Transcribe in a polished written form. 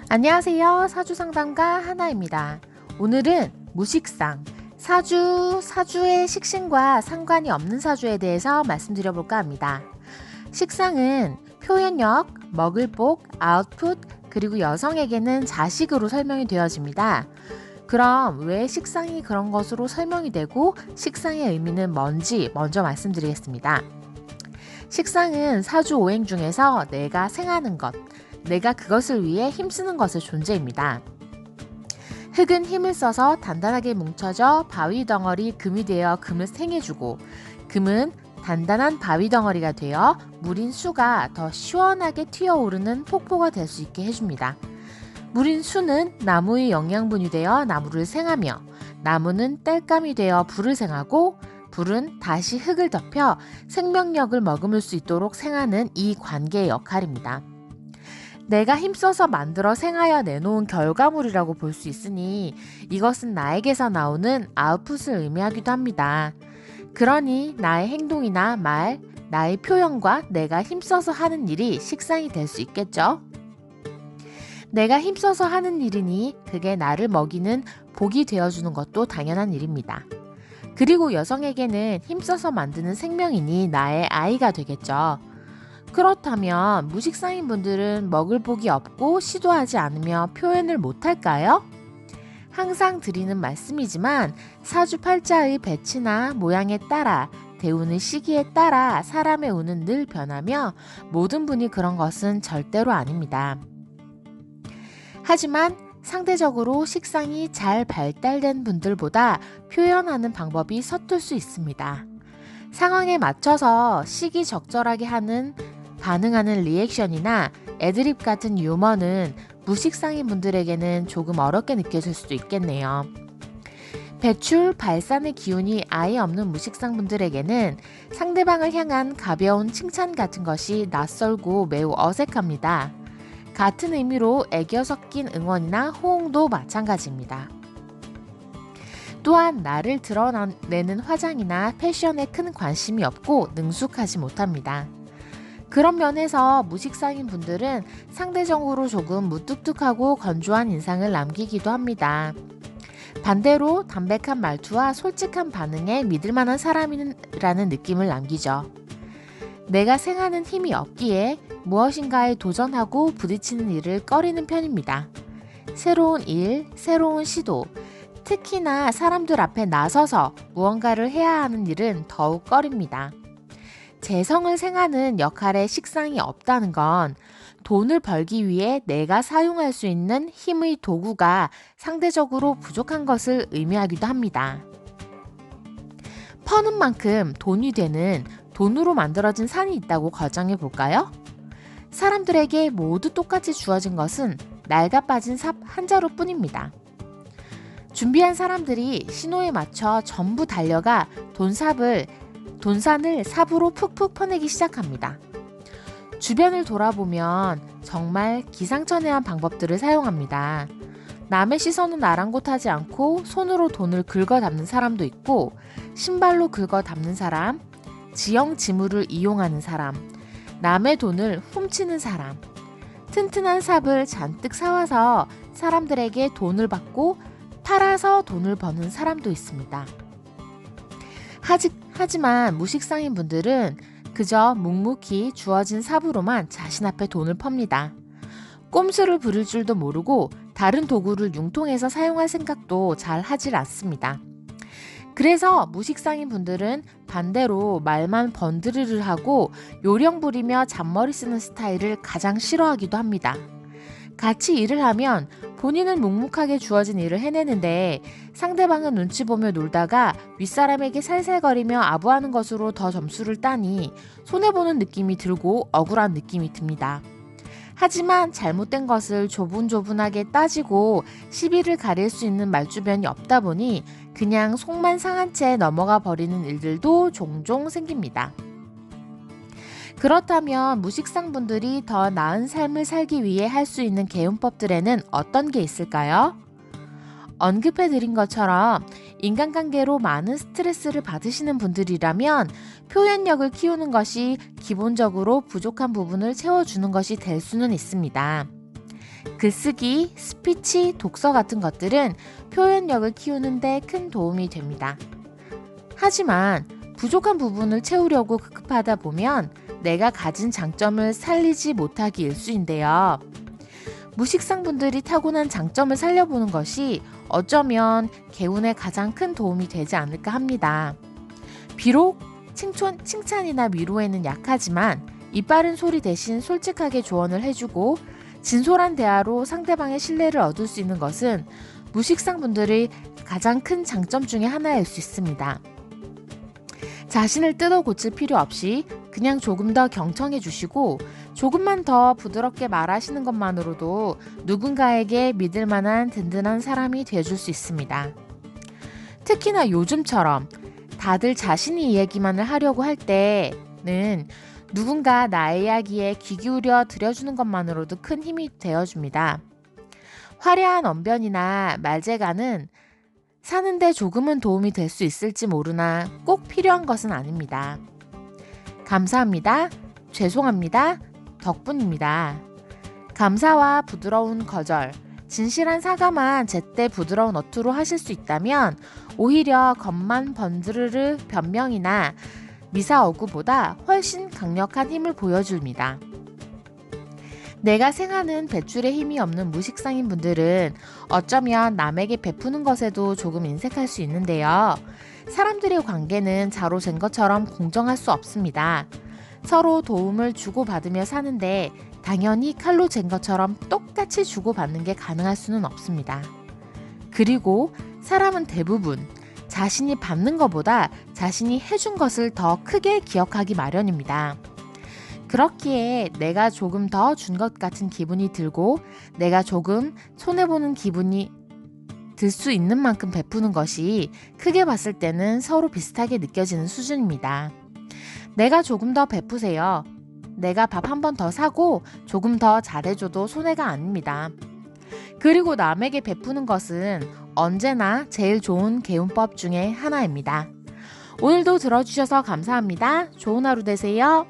안녕하세요. 사주상담가 하나입니다. 오늘은 무식상, 사주의 식신과 상관이 없는 사주에 대해서 말씀드려볼까 합니다. 식상은 표현력, 먹을복, 아웃풋, 그리고 여성에게는 자식으로 설명이 되어집니다. 그럼 왜 식상이 그런 것으로 설명이 되고 식상의 의미는 뭔지 먼저 말씀드리겠습니다. 식상은 사주 오행 중에서 내가 생하는 것, 내가 그것을 위해 힘쓰는 것의 존재입니다. 흙은 힘을 써서 단단하게 뭉쳐져 바위 덩어리 금이 되어 금을 생해주고, 금은 단단한 바위 덩어리가 되어 물인 수가 더 시원하게 튀어오르는 폭포가 될 수 있게 해줍니다. 물인 수는 나무의 영양분이 되어 나무를 생하며, 나무는 땔감이 되어 불을 생하고, 불은 다시 흙을 덮여 생명력을 머금을 수 있도록 생하는 이 관계의 역할입니다. 내가 힘써서 만들어 생하여 내놓은 결과물이라고 볼 수 있으니 이것은 나에게서 나오는 아웃풋을 의미하기도 합니다. 그러니 나의 행동이나 말, 나의 표현과 내가 힘써서 하는 일이 식상이 될 수 있겠죠. 내가 힘써서 하는 일이니 그게 나를 먹이는 복이 되어주는 것도 당연한 일입니다. 그리고 여성에게는 힘써서 만드는 생명이니 나의 아이가 되겠죠. 그렇다면 무식상인 분들은 먹을 복이 없고 시도하지 않으며 표현을 못할까요? 항상 드리는 말씀이지만 사주팔자의 배치나 모양에 따라 대우는 시기에 따라 사람의 운은 늘 변하며 모든 분이 그런 것은 절대로 아닙니다. 하지만 상대적으로 식상이 잘 발달된 분들보다 표현하는 방법이 서툴 수 있습니다. 상황에 맞춰서 시기적절하게 반응하는 리액션이나 애드립 같은 유머는 무식상인 분들에게는 조금 어렵게 느껴질 수도 있겠네요. 배출, 발산의 기운이 아예 없는 무식상 분들에게는 상대방을 향한 가벼운 칭찬 같은 것이 낯설고 매우 어색합니다. 같은 의미로 애교 섞인 응원이나 호응도 마찬가지입니다. 또한 나를 드러내는 화장이나 패션에 큰 관심이 없고 능숙하지 못합니다. 그런 면에서 무식상인 분들은 상대적으로 조금 무뚝뚝하고 건조한 인상을 남기기도 합니다. 반대로 담백한 말투와 솔직한 반응에 믿을만한 사람이라는 느낌을 남기죠. 내가 생하는 힘이 없기에 무엇인가에 도전하고 부딪히는 일을 꺼리는 편입니다. 새로운 일, 새로운 시도, 특히나 사람들 앞에 나서서 무언가를 해야 하는 일은 더욱 꺼립니다. 재성을 생하는 역할에 식상이 없다는 건 돈을 벌기 위해 내가 사용할 수 있는 힘의 도구가 상대적으로 부족한 것을 의미하기도 합니다. 퍼는 만큼 돈이 되는 돈으로 만들어진 산이 있다고 가정해 볼까요? 사람들에게 모두 똑같이 주어진 것은 낡아 빠진 삽 한 자루뿐입니다. 준비한 사람들이 신호에 맞춰 전부 달려가 돈산을 삽으로 푹푹 퍼내기 시작합니다. 주변을 돌아보면 정말 기상천외한 방법들을 사용합니다. 남의 시선은 아랑곳하지 않고 손으로 돈을 긁어 담는 사람도 있고, 신발로 긁어 담는 사람, 지형 지물을 이용하는 사람, 남의 돈을 훔치는 사람, 튼튼한 삽을 잔뜩 사와서 사람들에게 돈을 받고 팔아서 돈을 버는 사람도 있습니다. 하지만 무식상인 분들은 그저 묵묵히 주어진 삽으로만 자신 앞에 돈을 팝니다. 꼼수를 부릴 줄도 모르고 다른 도구를 융통해서 사용할 생각도 잘 하질 않습니다. 그래서 무식상인 분들은 반대로 말만 번드르르 하고 요령 부리며 잔머리 쓰는 스타일을 가장 싫어하기도 합니다. 같이 일을 하면 본인은 묵묵하게 주어진 일을 해내는데 상대방은 눈치 보며 놀다가 윗사람에게 살살거리며 아부하는 것으로 더 점수를 따니 손해보는 느낌이 들고 억울한 느낌이 듭니다. 하지만 잘못된 것을 조분조분하게 따지고 시비를 가릴 수 있는 말주변이 없다 보니 그냥 속만 상한 채 넘어가 버리는 일들도 종종 생깁니다. 그렇다면 무식상 분들이 더 나은 삶을 살기 위해 할 수 있는 개운법들에는 어떤 게 있을까요? 언급해드린 것처럼 인간관계로 많은 스트레스를 받으시는 분들이라면 표현력을 키우는 것이 기본적으로 부족한 부분을 채워주는 것이 될 수는 있습니다. 글쓰기, 스피치, 독서 같은 것들은 표현력을 키우는 데 큰 도움이 됩니다. 하지만 부족한 부분을 채우려고 급급하다 보면 내가 가진 장점을 살리지 못하기 일쑤인데요. 무식상 분들이 타고난 장점을 살려보는 것이 어쩌면 개운에 가장 큰 도움이 되지 않을까 합니다. 비록 칭찬이나 위로에는 약하지만 이빠른 소리 대신 솔직하게 조언을 해주고 진솔한 대화로 상대방의 신뢰를 얻을 수 있는 것은 무식상 분들의 가장 큰 장점 중에 하나일 수 있습니다. 자신을 뜯어 고칠 필요 없이 그냥 조금 더 경청해 주시고 조금만 더 부드럽게 말하시는 것만으로도 누군가에게 믿을 만한 든든한 사람이 되어줄 수 있습니다. 특히나 요즘처럼 다들 자신이 이야기만을 하려고 할 때는 누군가 나의 이야기에 귀 기울여 들여주는 것만으로도 큰 힘이 되어줍니다. 화려한 언변이나 말재간은 사는데 조금은 도움이 될 수 있을지 모르나 꼭 필요한 것은 아닙니다. 감사합니다. 죄송합니다. 덕분입니다. 감사와 부드러운 거절, 진실한 사과만 제때 부드러운 어투로 하실 수 있다면 오히려 겉만 번드르르 변명이나 미사어구보다 훨씬 강력한 힘을 보여줍니다. 내가 생하는 뱃줄에 힘이 없는 무식상인 분들은 어쩌면 남에게 베푸는 것에도 조금 인색할 수 있는데요. 사람들의 관계는 자로 잰 것처럼 공정할 수 없습니다. 서로 도움을 주고받으며 사는데 당연히 칼로 잰 것처럼 똑같이 주고받는 게 가능할 수는 없습니다. 그리고 사람은 대부분 자신이 받는 것보다 자신이 해준 것을 더 크게 기억하기 마련입니다. 그렇기에 내가 조금 더 준 것 같은 기분이 들고 내가 조금 손해보는 기분이 들 수 있는 만큼 베푸는 것이 크게 봤을 때는 서로 비슷하게 느껴지는 수준입니다. 내가 조금 더 베푸세요. 내가 밥 한 번 더 사고 조금 더 잘해줘도 손해가 아닙니다. 그리고 남에게 베푸는 것은 언제나 제일 좋은 개운법 중에 하나입니다. 오늘도 들어주셔서 감사합니다. 좋은 하루 되세요.